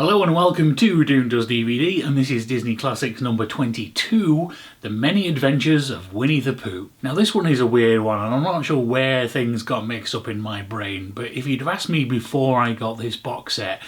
Hello and welcome to Doom Does DVD, and this is Disney Classics number 22, The Many Adventures of Winnie the Pooh. Now this one is a weird one, and I'm not sure where things got mixed up in my brain, but if you'd have asked me before I got this box set,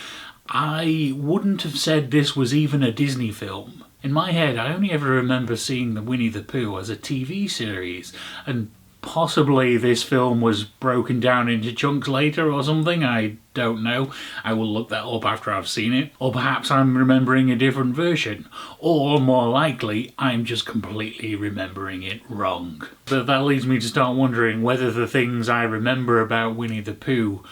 I wouldn't have said this was even a Disney film. In my head, I only ever remember seeing the Winnie the Pooh as a TV series, and possibly this film was broken down into chunks later or something, I don't know. I will look that up after I've seen it. Or perhaps I'm remembering a different version. Or, more likely, I'm just completely remembering it wrong. But that leads me to start wondering whether the things I remember about Winnie the Pooh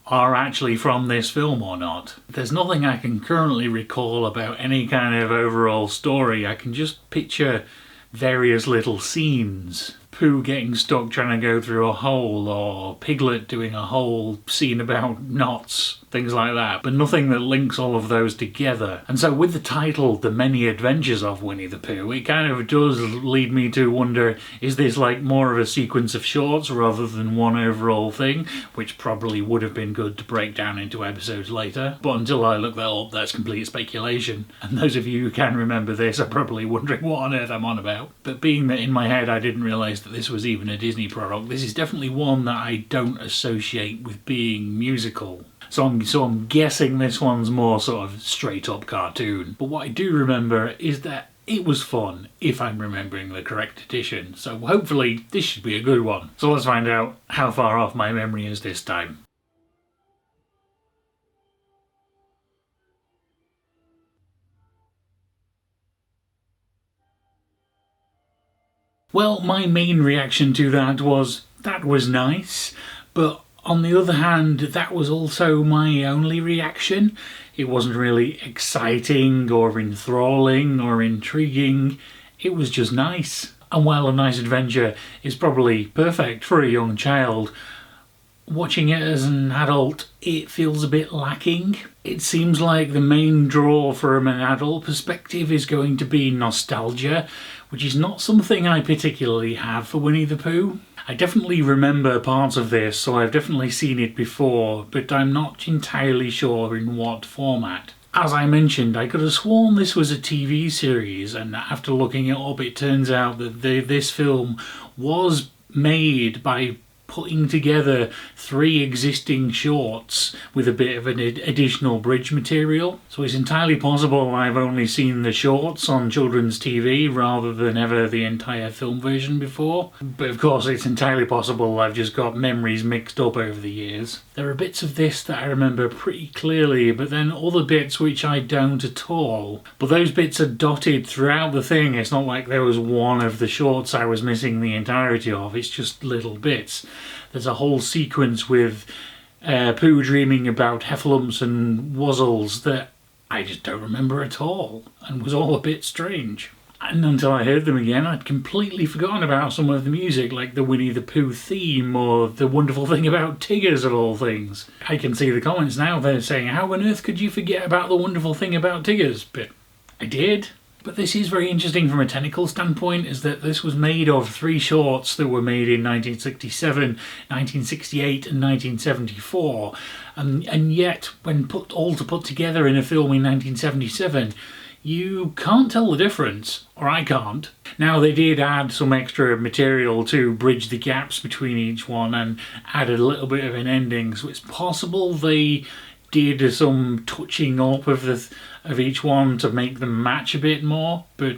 are actually from this film or not. There's nothing I can currently recall about any kind of overall story. I can just picture various little scenes. Pooh getting stuck trying to go through a hole, or Piglet doing a whole scene about knots, things like that, but nothing that links all of those together. And so with the title, The Many Adventures of Winnie the Pooh, it kind of does lead me to wonder, is this like more of a sequence of shorts rather than one overall thing, which probably would have been good to break down into episodes later. But until I look that up, that's complete speculation. And those of you who can remember this are probably wondering what on earth I'm on about. But being that in my head I didn't realise that this was even a Disney product, this is definitely one that I don't associate with being musical. So I'm guessing this one's more sort of straight up cartoon. But what I do remember is that it was fun, if I'm remembering the correct edition. So hopefully this should be a good one. So let's find out how far off my memory is this time. Well, my main reaction to that was nice, but on the other hand, that was also my only reaction. It wasn't really exciting or enthralling or intriguing, it was just nice. And while a nice adventure is probably perfect for a young child, watching it as an adult, it feels a bit lacking. It seems like the main draw from an adult perspective is going to be nostalgia, which is not something I particularly have for Winnie the Pooh. I definitely remember parts of this, so I've definitely seen it before, but I'm not entirely sure in what format. As I mentioned, I could have sworn this was a TV series, and after looking it up, it turns out that this film was made by putting together 3 existing shorts with a bit of an additional bridge material. So it's entirely possible I've only seen the shorts on children's TV rather than ever the entire film version before. But of course it's entirely possible I've just got memories mixed up over the years. There are bits of this that I remember pretty clearly, but then other bits which I don't at all. But those bits are dotted throughout the thing. It's not like there was one of the shorts I was missing the entirety of, it's just little bits. There's a whole sequence with Pooh dreaming about heffalumps and wuzzles that I just don't remember at all, and was all a bit strange. And until I heard them again, I'd completely forgotten about some of the music, like the Winnie the Pooh theme or The Wonderful Thing About Tigger's of all things. I can see the comments now, they're saying, how on earth could you forget about The Wonderful Thing About Tigger's? But I did. But this is very interesting from a technical standpoint, is that this was made of 3 shorts that were made in 1967, 1968 and 1974. And yet, when put together in a film in 1977, you can't tell the difference, or I can't. Now they did add some extra material to bridge the gaps between each one and added a little bit of an ending, so it's possible they did some touching up of each one to make them match a bit more, but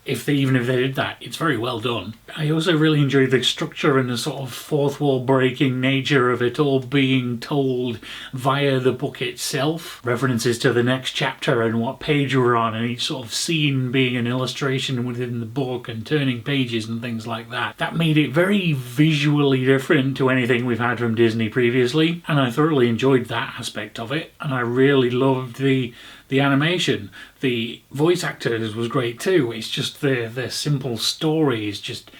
even if they did that, it's very well done. I also really enjoyed the structure and the sort of fourth wall breaking nature of it all being told via the book itself. References to the next chapter and what page we're on, and each sort of scene being an illustration within the book and turning pages and things like that. That made it very visually different to anything we've had from Disney previously, and I thoroughly enjoyed that aspect of it, and I really loved the animation. The voice actors was great too. It's just the simple stories just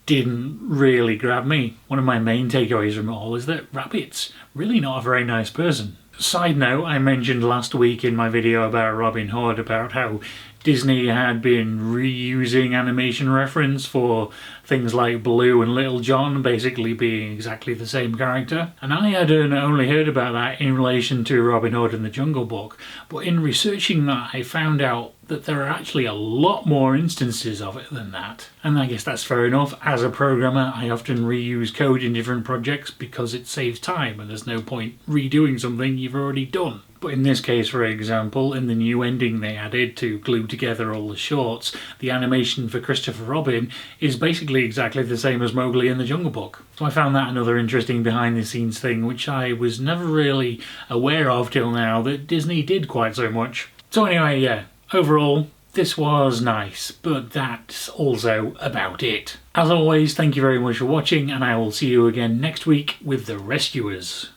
didn't really grab me. One of my main takeaways from it all is that Rabbit's really not a very nice person. Side note, I mentioned last week in my video about Robin Hood about how Disney had been reusing animation reference for things like Baloo and Little John basically being exactly the same character. And I had only heard about that in relation to Robin Hood and the Jungle Book, but in researching that I found out that there are actually a lot more instances of it than that. And I guess that's fair enough. As a programmer, I often reuse code in different projects because it saves time and there's no point redoing something you've already done. But in this case, for example, in the new ending they added to glue together all the shorts, the animation for Christopher Robin is basically exactly the same as Mowgli in the Jungle Book. So I found that another interesting behind the scenes thing which I was never really aware of till now that Disney did quite so much. So anyway, yeah, overall, this was nice, but that's also about it. As always, thank you very much for watching, and I will see you again next week with The Rescuers.